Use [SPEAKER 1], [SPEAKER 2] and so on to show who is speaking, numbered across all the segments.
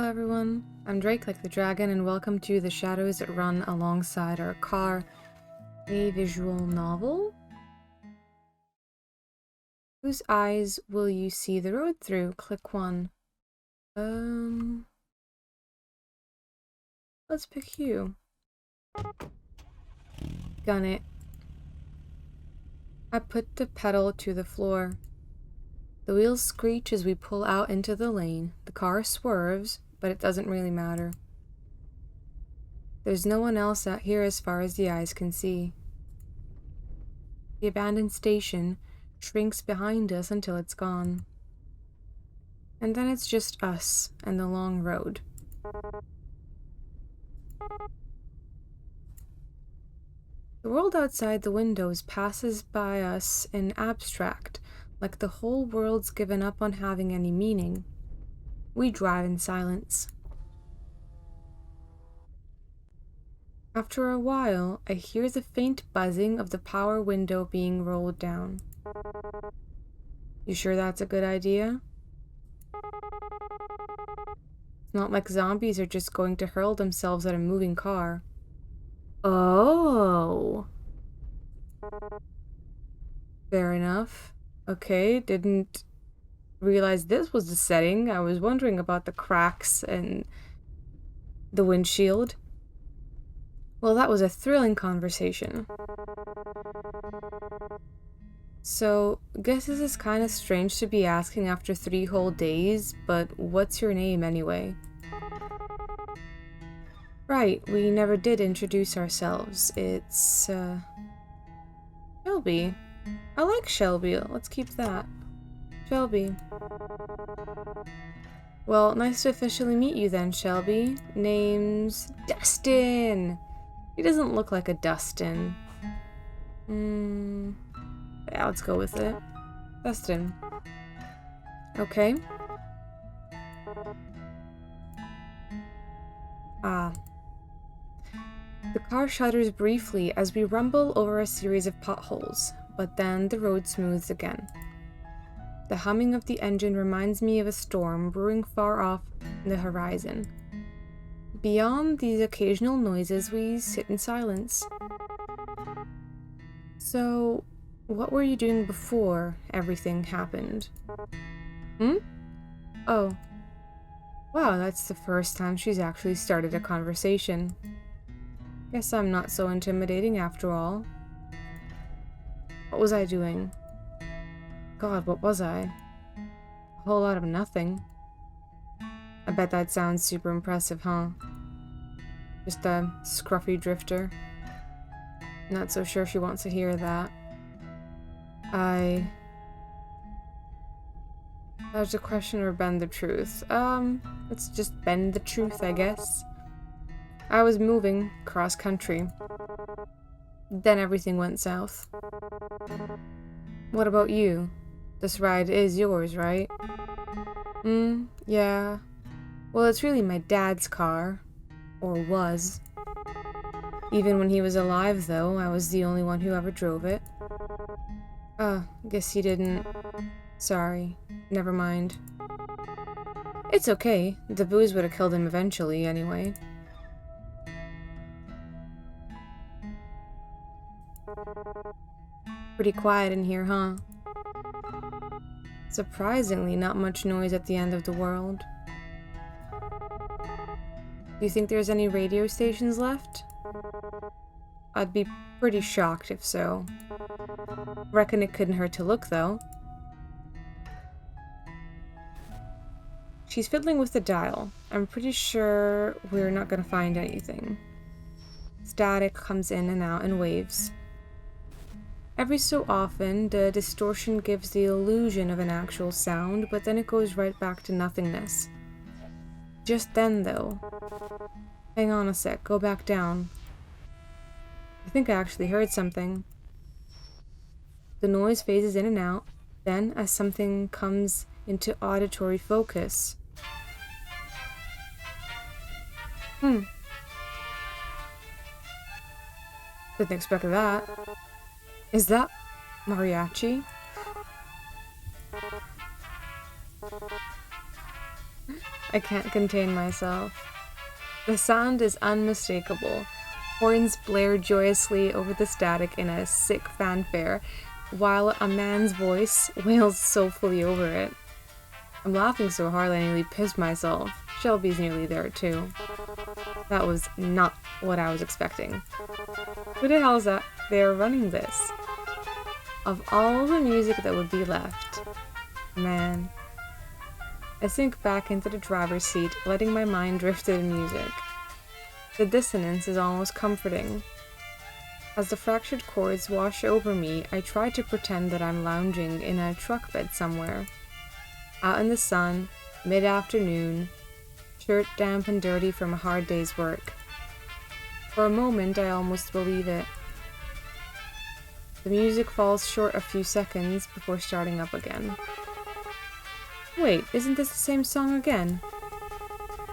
[SPEAKER 1] Hello everyone, I'm Drake like the dragon and welcome to The Shadows That Run Alongside Our Car, a visual novel. Whose eyes will you see the road through? Click 1. Let's pick you. Gun it. I put the pedal to the floor. The wheels screech as we pull out into the lane. The car swerves, but it doesn't really matter. There's no one else out here as far as the eyes can see. The abandoned station shrinks behind us until it's gone. And then it's just us and the long road. The world outside the windows passes by us in abstract, like the whole world's given up on having any meaning. We drive in silence. After a while, I hear the faint buzzing of the power window being rolled down. You sure that's a good idea? It's not like zombies are just going to hurl themselves at a moving car. Oh. Fair enough. Okay, didn't realize this was the setting. I was wondering about the cracks and the windshield. Well, that was a thrilling conversation. So, guess this is kind of strange to be asking after 3 whole days, but what's your name anyway? Right, we never did introduce ourselves. It's, Shelby. I like Shelby. Let's keep that. Shelby. Well, nice to officially meet you then, Shelby. Name's Dustin! He doesn't look like a Dustin. Yeah, let's go with it. Dustin. Okay. The car shudders briefly as we rumble over a series of potholes, but then the road smooths again. The humming of the engine reminds me of a storm brewing far off in the horizon. Beyond these occasional noises, we sit in silence. So, what were you doing before everything happened? Oh. Wow, that's the first time she's actually started a conversation. Guess I'm not so intimidating after all. What was I doing? God, what was I? A whole lot of nothing. I bet that sounds super impressive, huh? Just a scruffy drifter. Not so sure she wants to hear that. That was a question or bend the truth. Let's just bend the truth, I guess. I was moving cross country. Then everything went south. What about you? This ride is yours, right? Yeah. Well, it's really my dad's car. Or was. Even when he was alive, though, I was the only one who ever drove it. Guess he didn't. Sorry. Never mind. It's okay. The booze would have killed him eventually, anyway. Pretty quiet in here, huh? Surprisingly, not much noise at the end of the world. Do you think there's any radio stations left? I'd be pretty shocked if so. Reckon it couldn't hurt to look, though. She's fiddling with the dial. I'm pretty sure we're not gonna find anything. Static comes in and out in waves. Every so often, the distortion gives the illusion of an actual sound, but then it goes right back to nothingness. Just then, though. Hang on a sec, go back down. I think I actually heard something. The noise phases in and out, then as something comes into auditory focus. Didn't expect that. Is that mariachi? I can't contain myself. The sound is unmistakable. Horns blare joyously over the static in a sick fanfare, while a man's voice wails soulfully over it. I'm laughing so hard I nearly pissed myself. Shelby's nearly there too. That was not what I was expecting. Who the hell's that? They're running this. Of all the music that would be left, man. I sink back into the driver's seat, letting my mind drift to the music. The dissonance is almost comforting. As the fractured chords wash over me, I try to pretend that I'm lounging in a truck bed somewhere. Out in the sun, mid-afternoon, shirt damp and dirty from a hard day's work. For a moment, I almost believe it. The music falls short a few seconds before starting up again. Wait, isn't this the same song again?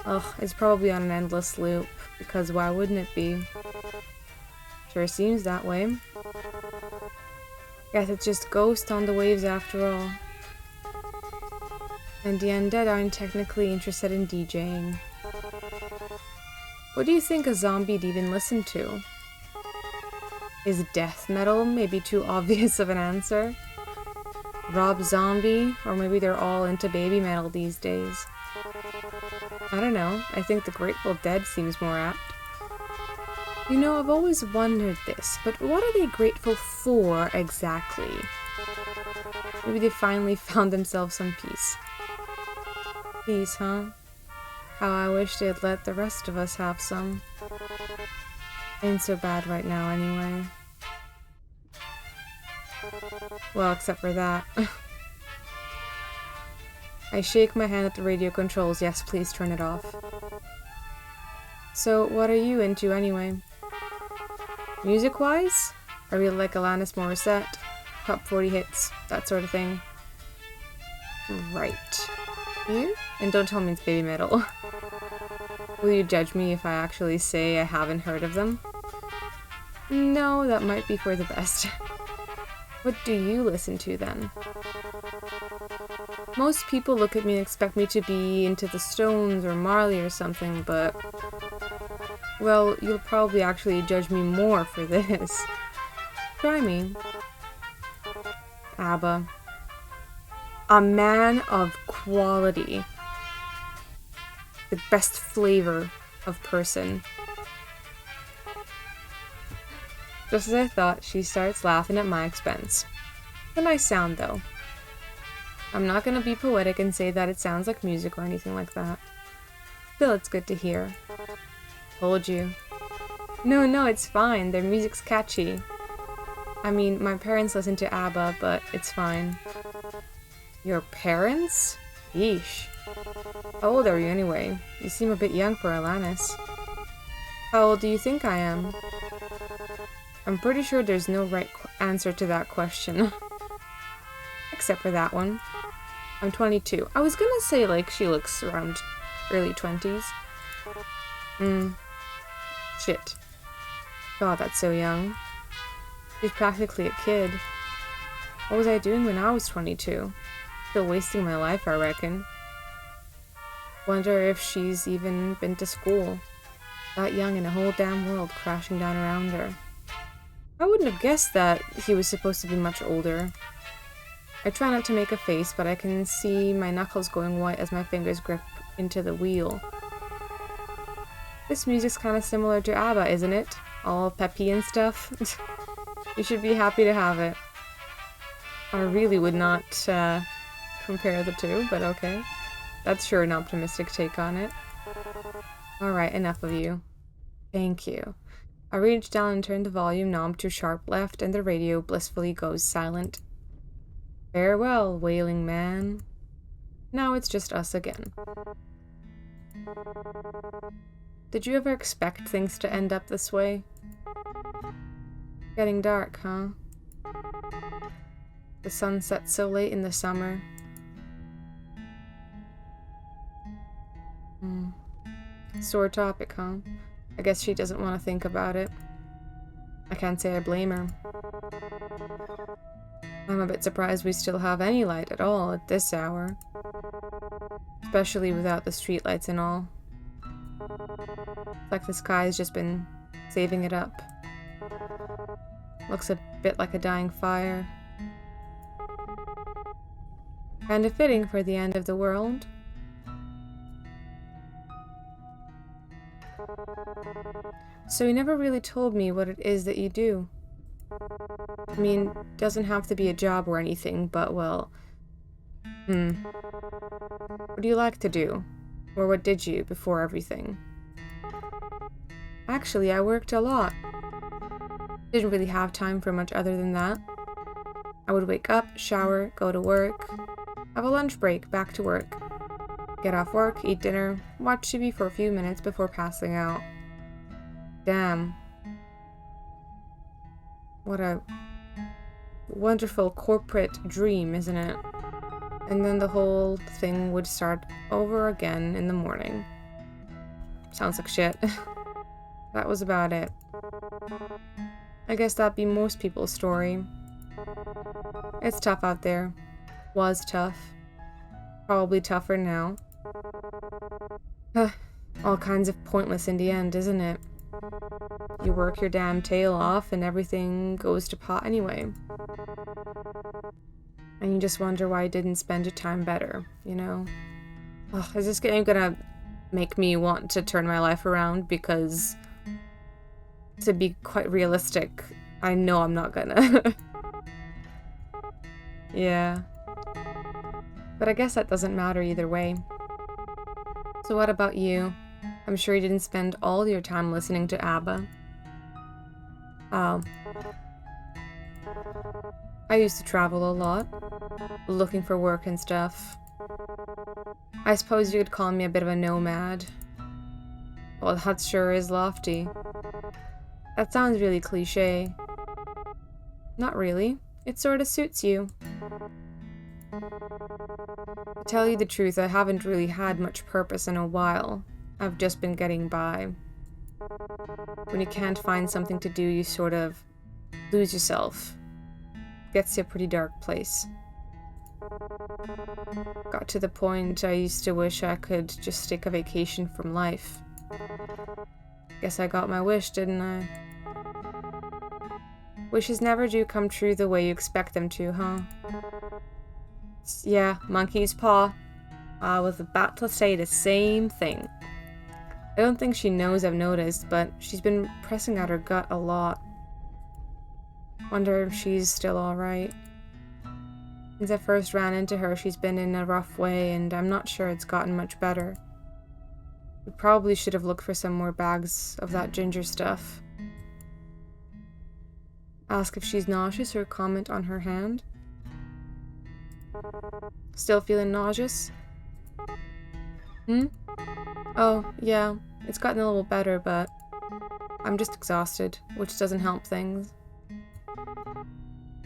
[SPEAKER 1] Ugh, it's probably on an endless loop, because why wouldn't it be? Sure seems that way. Guess it's just Ghost on the waves after all. And the undead aren't technically interested in DJing. What do you think a zombie'd even listen to? Is death metal maybe too obvious of an answer? Rob Zombie? Or maybe they're all into baby metal these days. I don't know, I think the Grateful Dead seems more apt. You know, I've always wondered this, but what are they grateful for exactly? Maybe they finally found themselves some peace. Peace, huh? How I wish they'd let the rest of us have some. Ain't so bad right now anyway. Well, except for that. I shake my hand at the radio controls. Yes, please turn it off. So, what are you into anyway? Music-wise? I really like Alanis Morissette, top 40 hits, that sort of thing. Right. You? And don't tell me it's baby metal. Will you judge me if I actually say I haven't heard of them? No, that might be for the best. What do you listen to then? Most people look at me and expect me to be into the Stones or Marley or something, but... well, you'll probably actually judge me more for this. Try me. ABBA. A man of quality. The best flavor of person. Just as I thought, she starts laughing at my expense. It's a nice sound, though. I'm not gonna be poetic and say that it sounds like music or anything like that. Still, it's good to hear. Told you. No, it's fine. Their music's catchy. I mean, my parents listen to ABBA, but it's fine. Your parents? Yeesh. How old are you anyway? You seem a bit young for Alanis. How old do you think I am? I'm pretty sure there's no right answer to that question. Except for that one. I'm 22. I was gonna say, like, she looks around early 20s. Shit. God, that's so young. She's practically a kid. What was I doing when I was 22? Still wasting my life, I reckon. Wonder if she's even been to school. That young and a whole damn world crashing down around her. I wouldn't have guessed that he was supposed to be much older. I try not to make a face, but I can see my knuckles going white as my fingers grip into the wheel. This music's kind of similar to ABBA, isn't it? All peppy and stuff. You should be happy to have it. I really would not compare the two, but okay. That's sure an optimistic take on it. Alright, enough of you. Thank you. I reach down and turn the volume knob to sharp left, and the radio blissfully goes silent. Farewell, wailing man. Now it's just us again. Did you ever expect things to end up this way? Getting dark, huh? The sun sets so late in the summer. Sore topic, huh? I guess she doesn't want to think about it. I can't say I blame her. I'm a bit surprised we still have any light at all at this hour. especially without the streetlights and all. It's like the sky has just been saving it up. Looks a bit like a dying fire. Kinda fitting for the end of the world. So you never really told me what it is that you do. I mean, doesn't have to be a job or anything, but well... What do you like to do? Or what did you before everything? Actually, I worked a lot. Didn't really have time for much other than that. I would wake up, shower, go to work, have a lunch break, back to work. Get off work, eat dinner, watch TV for a few minutes before passing out. Damn. What a wonderful corporate dream, isn't it? And then the whole thing would start over again in the morning. Sounds like shit. That was about it. I guess that'd be most people's story. It's tough out there. Was tough. Probably tougher now. All kinds of pointless in the end, isn't it? You work your damn tail off and everything goes to pot anyway. And you just wonder why you didn't spend your time better, you know? Ugh, is this game gonna make me want to turn my life around? Because, to be quite realistic, I know I'm not gonna. Yeah. But I guess that doesn't matter either way. So what about you? I'm sure you didn't spend all your time listening to ABBA. Oh. I used to travel a lot, looking for work and stuff. I suppose you could call me a bit of a nomad. Well, that sure is lofty. That sounds really cliché. Not really. It sort of suits you. To tell you the truth, I haven't really had much purpose in a while. I've just been getting by. When you can't find something to do, you sort of lose yourself. Gets to a pretty dark place. Got to the point I used to wish I could just take a vacation from life. Guess I got my wish, didn't I? Wishes never do come true the way you expect them to, huh? Yeah, monkey's paw. I was about to say the same thing. I don't think she knows I've noticed, but she's been pressing out her gut a lot. Wonder if she's still alright. Since I first ran into her, she's been in a rough way, and I'm not sure it's gotten much better. We probably should have looked for some more bags of that ginger stuff. Ask if she's nauseous or comment on her hand. Still feeling nauseous? Oh, yeah, it's gotten a little better, but I'm just exhausted, which doesn't help things.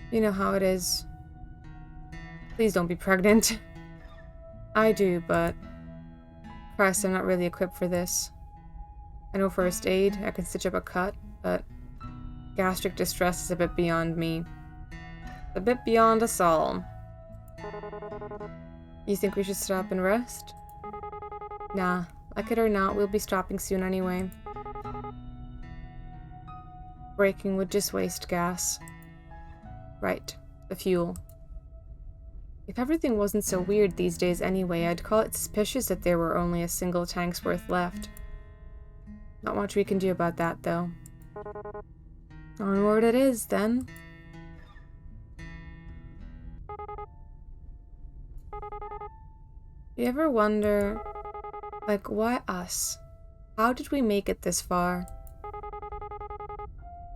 [SPEAKER 1] You know how it is. Please don't be pregnant. I do, but Christ, I'm not really equipped for this. I know first aid, I can stitch up a cut, but gastric distress is a bit beyond me. A bit beyond us all. You think we should stop and rest? Nah, like it or not, we'll be stopping soon anyway. Braking would just waste gas. Right, the fuel. If everything wasn't so weird these days anyway, I'd call it suspicious that there were only a single tank's worth left. Not much we can do about that, though. Onward it is, then. You ever wonder, like, why us? How did we make it this far?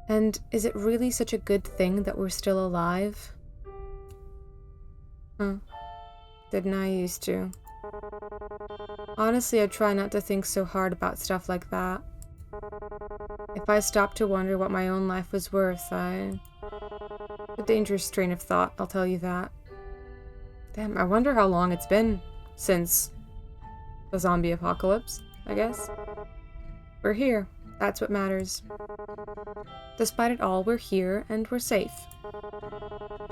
[SPEAKER 1] And is it really such a good thing that we're still alive? Didn't I used to? Honestly, I try not to think so hard about stuff like that. If I stopped to wonder what my own life was worth, a dangerous train of thought, I'll tell you that. Damn, I wonder how long it's been since the zombie apocalypse, I guess. We're here. That's what matters. Despite it all, we're here and we're safe.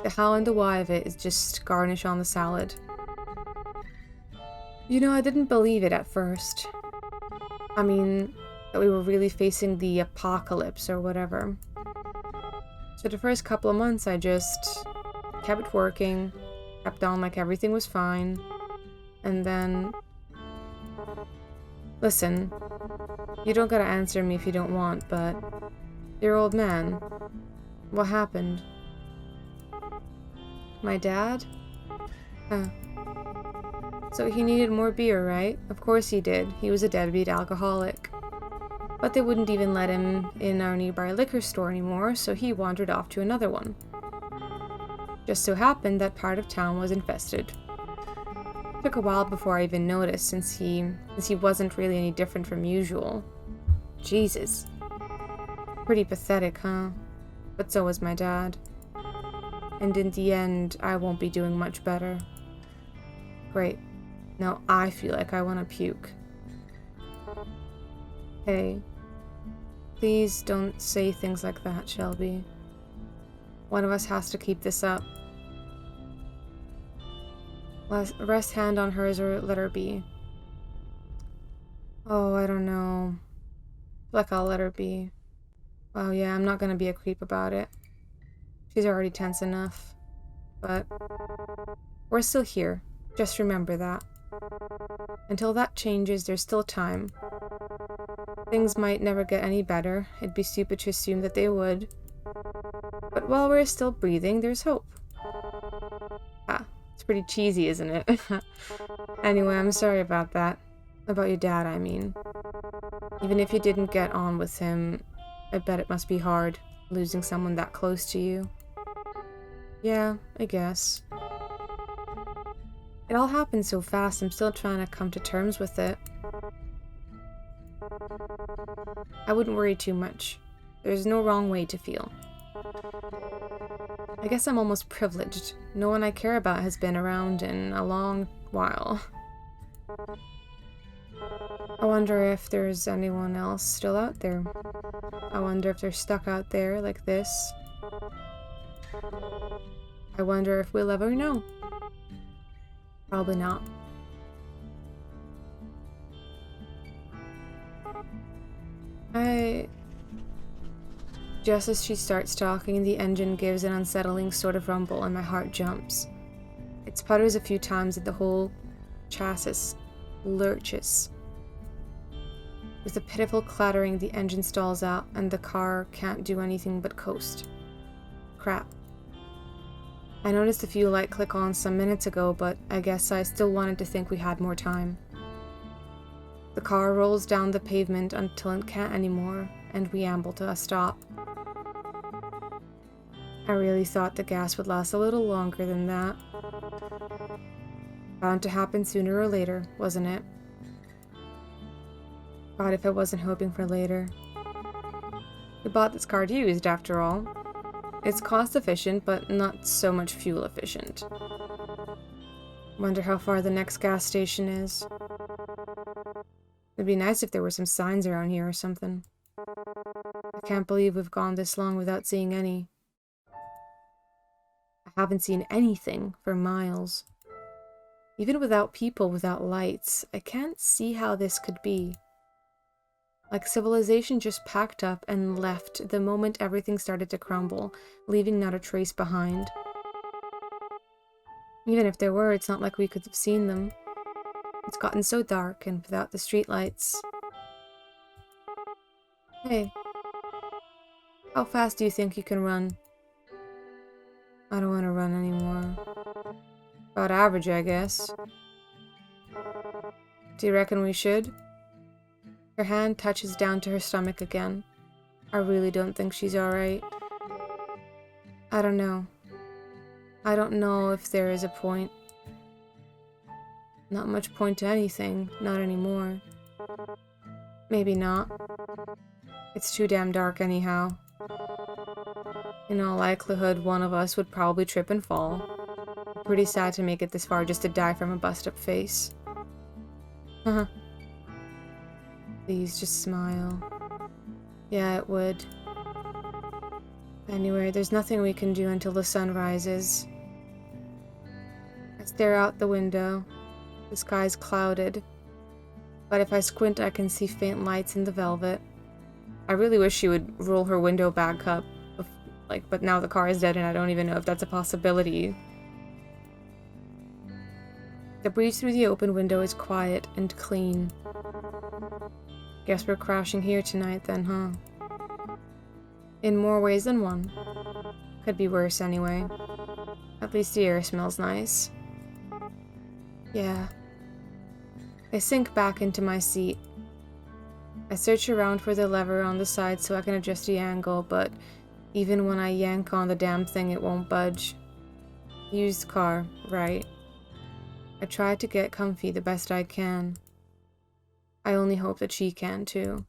[SPEAKER 1] The how and the why of it is just garnish on the salad. You know, I didn't believe it at first. I mean, that we were really facing the apocalypse or whatever. So the first couple of months I just kept working, kept on like everything was fine, and then... Listen, you don't gotta answer me if you don't want, but... Your old man, what happened? My dad? Huh. So he needed more beer, right? Of course he did. He was a deadbeat alcoholic. But they wouldn't even let him in our nearby liquor store anymore, so he wandered off to another one. Just so happened that part of town was infested. Took a while before I even noticed, since he wasn't really any different from usual. Jesus. Pretty pathetic, huh? But so was my dad. And in the end, I won't be doing much better. Great. Now I feel like I want to puke. Hey. Please don't say things like that, Shelby. One of us has to keep this up. Rest hand on hers or let her be. Oh, I don't know. Like I'll let her be. Oh yeah, I'm not gonna be a creep about it. She's already tense enough. But we're still here. Just remember that. Until that changes, there's still time. Things might never get any better. It'd be stupid to assume that they would. But while we're still breathing, there's hope. Ah, it's pretty cheesy, isn't it? Anyway, I'm sorry about that. About your dad, I mean. Even if you didn't get on with him, I bet it must be hard, losing someone that close to you. Yeah, I guess. It all happened so fast, I'm still trying to come to terms with it. I wouldn't worry too much. There's no wrong way to feel. I guess I'm almost privileged. No one I care about has been around in a long while. I wonder if there's anyone else still out there. I wonder if they're stuck out there like this. I wonder if we'll ever know. Probably not. Just as she starts talking, the engine gives an unsettling sort of rumble and my heart jumps. It sputters a few times and the whole chassis lurches. With a pitiful clattering, the engine stalls out and the car can't do anything but coast. Crap. I noticed a fuel light click on some minutes ago, but I guess I still wanted to think we had more time. The car rolls down the pavement until it can't anymore, and we amble to a stop. I really thought the gas would last a little longer than that. Bound to happen sooner or later, wasn't it? God, if I wasn't hoping for later. We bought this car used, after all. It's cost efficient, but not so much fuel efficient. Wonder how far the next gas station is. It'd be nice if there were some signs around here or something. I can't believe we've gone this long without seeing any. I haven't seen anything for miles. Even without people, without lights, I can't see how this could be. Like civilization just packed up and left the moment everything started to crumble, leaving not a trace behind. Even if there were, it's not like we could have seen them. It's gotten so dark and without the streetlights. Hey, how fast do you think you can run? I don't want to run anymore. About average, I guess. Do you reckon we should? Her hand touches down to her stomach again. I really don't think she's alright. I don't know. I don't know if there is a point. Not much point to anything, not anymore. Maybe not. It's too damn dark anyhow. In all likelihood, one of us would probably trip and fall. Pretty sad to make it this far just to die from a bust-up face. Haha. Please, just smile. Yeah, it would. Anyway, there's nothing we can do until the sun rises. I stare out the window. The sky's clouded, but if I squint I can see faint lights in the velvet. I really wish she would roll her window back up, but now the car is dead and I don't even know if that's a possibility. The breeze through the open window is quiet and clean. Guess we're crashing here tonight then, huh? In more ways than one. Could be worse anyway. At least the air smells nice. Yeah. I sink back into my seat. I search around for the lever on the side so I can adjust the angle, but even when I yank on the damn thing, it won't budge. Used car, right. I try to get comfy the best I can. I only hope that she can too.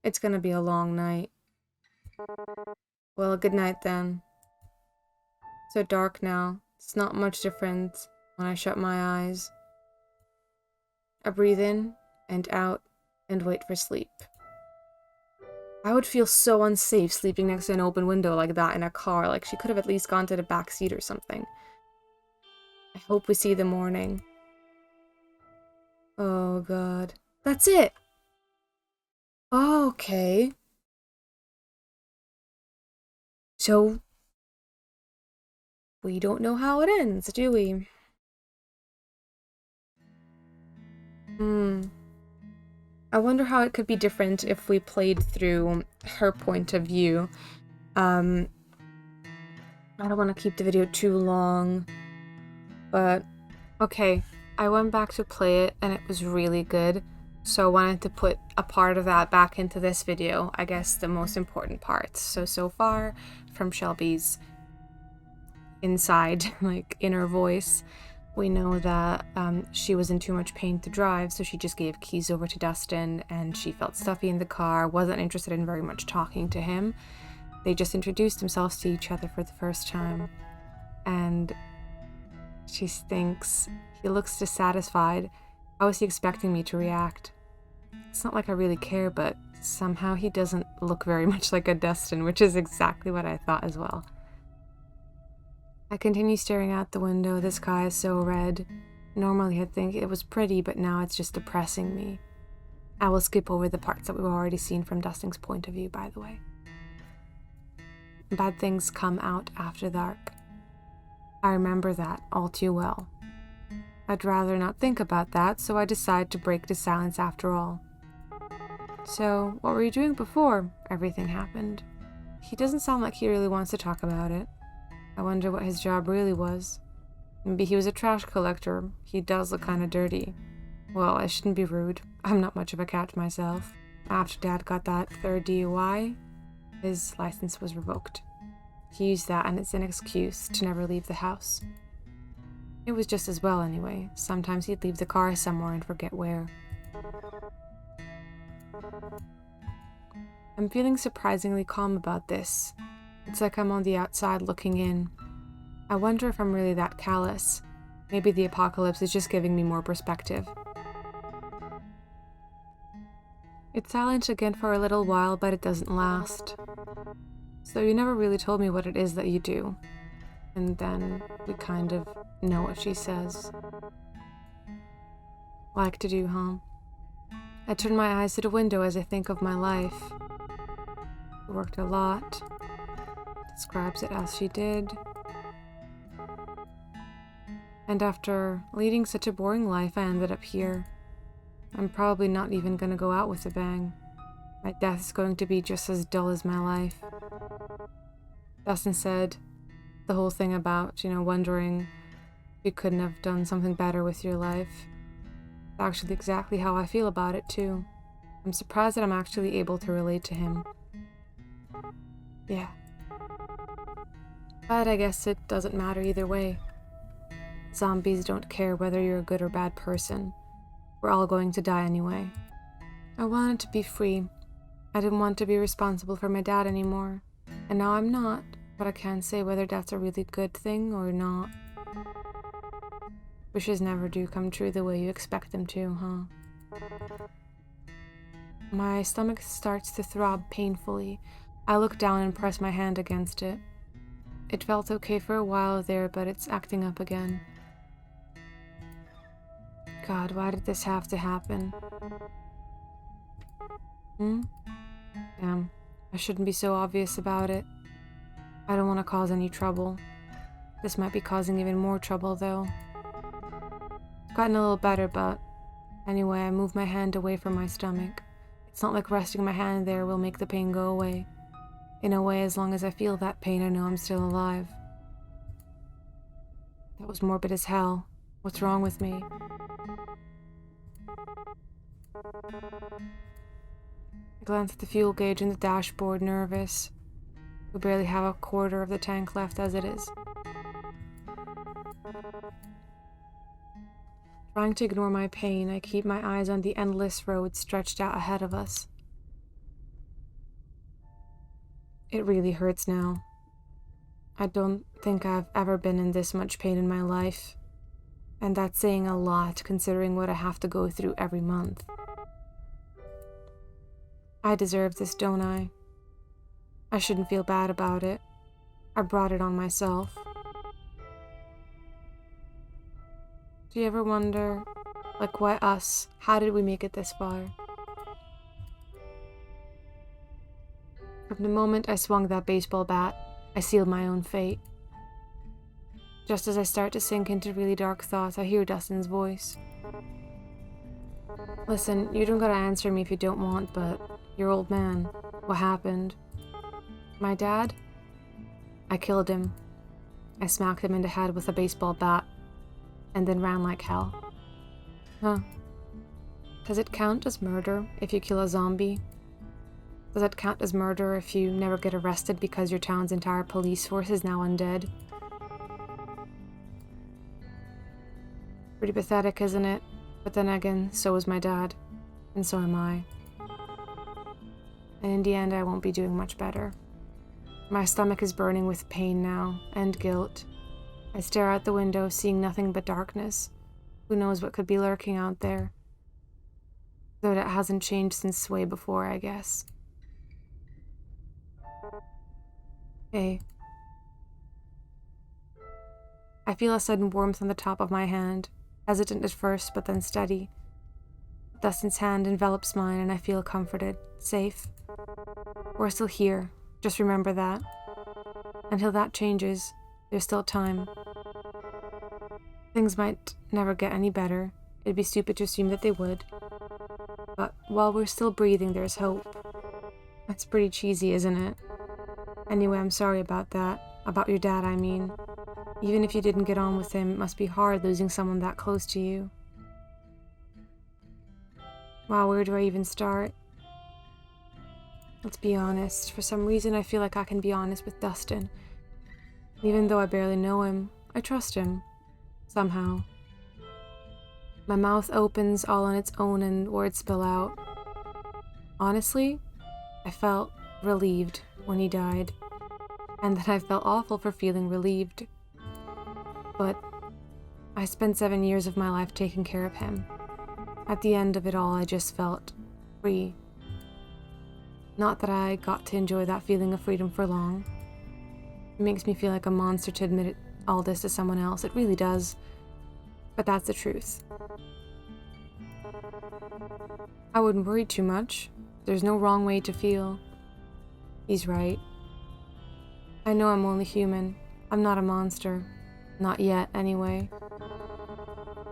[SPEAKER 1] It's gonna be a long night. Well, good night then. So dark now. It's not much different when I shut my eyes. I breathe in and out and wait for sleep. I would feel so unsafe sleeping next to an open window like that in a car. Like, she could have at least gone to the back seat or something. I hope we see the morning. Oh god. That's it! Oh, okay. So, we don't know how it ends, do we? I wonder how it could be different if we played through her point of view. I don't want to keep the video too long, but okay, I went back to play it and it was really good, so I wanted to put a part of that back into this video, I guess the most important parts. So far, from Shelby's inside, like, inner voice, we know that she was in too much pain to drive, so she just gave keys over to Dustin, and she felt stuffy in the car, wasn't interested in very much talking to him. They just introduced themselves to each other for the first time, and she thinks he looks dissatisfied. How is he expecting me to react? It's not like I really care, but somehow he doesn't look very much like a Dustin, which is exactly what I thought as well. I continue staring out the window. The sky is so red. Normally I'd think it was pretty, but now it's just depressing me. I will skip over the parts that we've already seen from Dustin's point of view, by the way. Bad things come out after dark. I remember that all too well. I'd rather not think about that, so I decide to break the silence after all. So, what were you doing before everything happened? He doesn't sound like he really wants to talk about it. I wonder what his job really was. Maybe he was a trash collector. He does look kind of dirty. Well, I shouldn't be rude. I'm not much of a cat myself. After Dad got that third DUI, his license was revoked. He used that and it's an excuse to never leave the house. It was just as well anyway. Sometimes he'd leave the car somewhere and forget where. I'm feeling surprisingly calm about this. It's like I'm on the outside looking in. I wonder if I'm really that callous. Maybe the apocalypse is just giving me more perspective. It's silent again for a little while, but it doesn't last. So you never really told me what it is that you do. And then we kind of know what she says. Like to do, huh? I turn my eyes to the window as I think of my life. I worked a lot. Describes it as she did. And after leading such a boring life, I ended up here. I'm probably not even gonna go out with a bang. My death is going to be just as dull as my life. Dustin said the whole thing about, wondering if you couldn't have done something better with your life. It's actually exactly how I feel about it, too. I'm surprised that I'm actually able to relate to him. Yeah. But I guess it doesn't matter either way. Zombies don't care whether you're a good or bad person. We're all going to die anyway. I wanted to be free. I didn't want to be responsible for my dad anymore. And now I'm not, but I can't say whether that's a really good thing or not. Wishes never do come true the way you expect them to, huh? My stomach starts to throb painfully. I look down and press my hand against it. It felt okay for a while there, but it's acting up again. God, why did this have to happen? Damn, I shouldn't be so obvious about it. I don't want to cause any trouble. This might be causing even more trouble, though. It's gotten a little better, but anyway, I move my hand away from my stomach. It's not like resting my hand there will make the pain go away. In a way, as long as I feel that pain, I know I'm still alive. That was morbid as hell. What's wrong with me? I glance at the fuel gauge in the dashboard, nervous. We barely have a quarter of the tank left as it is. Trying to ignore my pain, I keep my eyes on the endless road stretched out ahead of us. It really hurts now. I don't think I've ever been in this much pain in my life. And that's saying a lot considering what I have to go through every month. I deserve this, don't I? I shouldn't feel bad about it. I brought it on myself. Do you ever wonder, like, why us? How did we make it this far? From the moment I swung that baseball bat, I sealed my own fate. Just as I start to sink into really dark thoughts, I hear Dustin's voice. Listen, you don't gotta answer me if you don't want, but you're old man. What happened? My dad? I killed him. I smacked him in the head with a baseball bat, and then ran like hell. Huh. Does it count as murder if you kill a zombie? Does it count as murder if you never get arrested because your town's entire police force is now undead? Pretty pathetic, isn't it? But then again, so is my dad. And so am I. And in the end, I won't be doing much better. My stomach is burning with pain now, and guilt. I stare out the window, seeing nothing but darkness. Who knows what could be lurking out there? Though that hasn't changed since way before, I guess. Hey. I feel a sudden warmth on the top of my hand, hesitant at first, but then steady. Dustin's hand envelops mine, and I feel comforted, safe. We're still here, just remember that. Until that changes, there's still time. Things might never get any better. It'd be stupid to assume that they would. But while we're still breathing, there's hope. That's pretty cheesy, isn't it? Anyway, I'm sorry about that. About your dad, I mean. Even if you didn't get on with him, it must be hard losing someone that close to you. Wow, where do I even start? Let's be honest. For some reason, I feel like I can be honest with Dustin. Even though I barely know him, I trust him. Somehow. My mouth opens all on its own and words spill out. Honestly, I felt relieved when he died. And then I felt awful for feeling relieved. But I spent 7 years of my life taking care of him. At the end of it all, I just felt free. Not that I got to enjoy that feeling of freedom for long. It makes me feel like a monster to admit all this to someone else. It really does. But that's the truth. I wouldn't worry too much. There's no wrong way to feel. He's right. I know I'm only human. I'm not a monster. Not yet, anyway.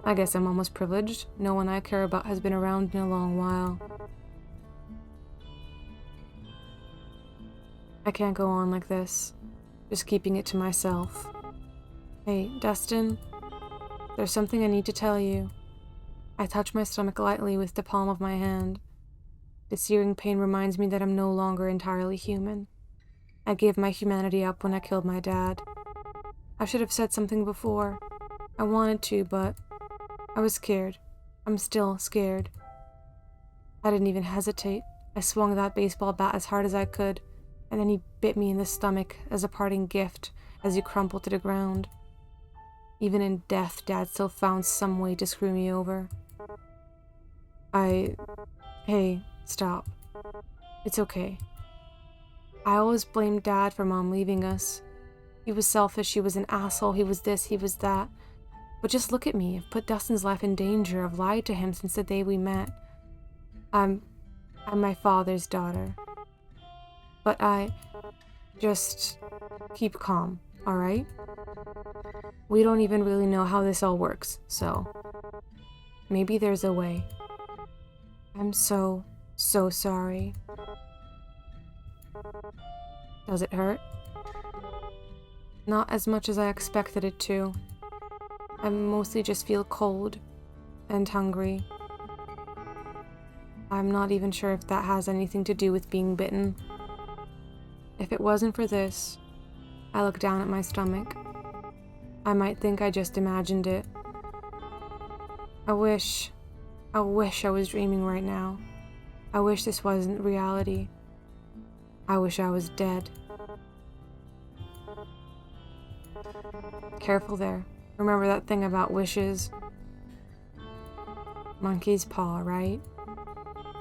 [SPEAKER 1] I guess I'm almost privileged. No one I care about has been around in a long while. I can't go on like this. Just keeping it to myself. Hey, Dustin. There's something I need to tell you. I touch my stomach lightly with the palm of my hand. The searing pain reminds me that I'm no longer entirely human. I gave my humanity up when I killed my dad. I should have said something before. I wanted to, but I was scared. I'm still scared. I didn't even hesitate. I swung that baseball bat as hard as I could, and then he bit me in the stomach as a parting gift as he crumpled to the ground. Even in death, Dad still found some way to screw me over. Hey, stop. It's okay. I always blamed Dad for Mom leaving us. He was selfish, he was an asshole, he was this, he was that. But just look at me. I've put Dustin's life in danger. I've lied to him since the day we met. I'm my father's daughter. But just keep calm, alright? We don't even really know how this all works, so maybe there's a way. I'm so sorry. Does it hurt? Not as much as I expected it to. I mostly just feel cold and hungry. I'm not even sure if that has anything to do with being bitten. If it wasn't for this, I look down at my stomach. I might think I just imagined it. I wish I was dreaming right now. I wish this wasn't reality. I wish I was dead. Careful there. Remember that thing about wishes? Monkey's paw, right?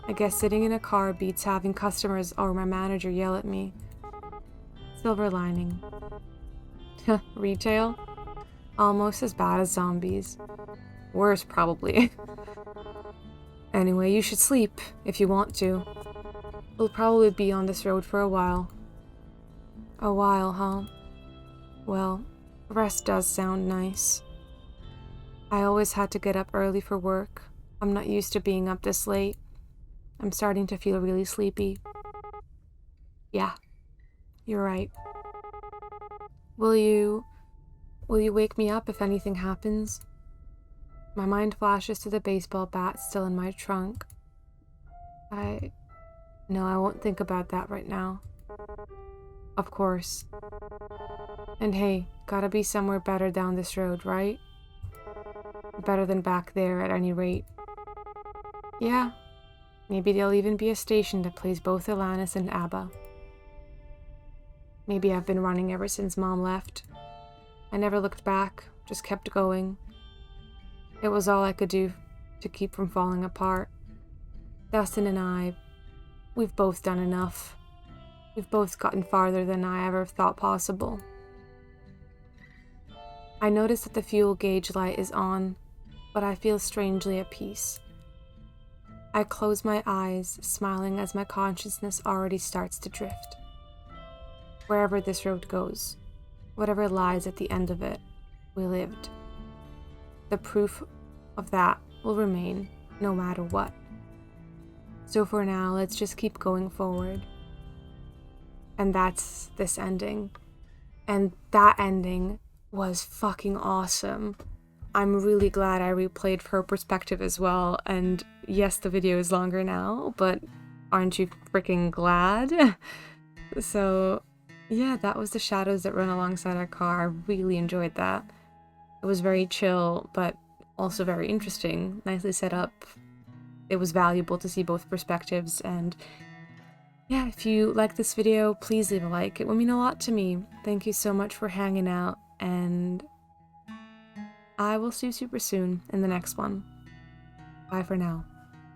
[SPEAKER 1] I guess sitting in a car beats having customers or my manager yell at me. Silver lining. Retail? Almost as bad as zombies. Worse, probably. Anyway, you should sleep if you want to. We'll probably be on this road for a while. A while, huh? Well, rest does sound nice. I always had to get up early for work. I'm not used to being up this late. I'm starting to feel really sleepy. Yeah, you're right. Will you wake me up if anything happens? My mind flashes to the baseball bat still in my trunk. No, I won't think about that right now. Of course. And hey, gotta be somewhere better down this road, right? Better than back there at any rate. Yeah, maybe there'll even be a station that plays both Alanis and ABBA. Maybe I've been running ever since Mom left. I never looked back, just kept going. It was all I could do to keep from falling apart. Dustin and we've both done enough. We've both gotten farther than I ever thought possible. I notice that the fuel gauge light is on, but I feel strangely at peace. I close my eyes, smiling as my consciousness already starts to drift. Wherever this road goes, whatever lies at the end of it, we lived. The proof of that will remain no matter what. So for now, let's just keep going forward. And that's this ending. And that ending was fucking awesome. I'm really glad I replayed her perspective as well. And yes, the video is longer now, but aren't you freaking glad? So yeah, that was the shadows that run alongside our car. I really enjoyed that. It was very chill, but also very interesting. Nicely set up. It was valuable to see both perspectives. And yeah, if you like this video, please leave a like. It would mean a lot to me. Thank you so much for hanging out, and I will see you super soon in the next one. Bye for now.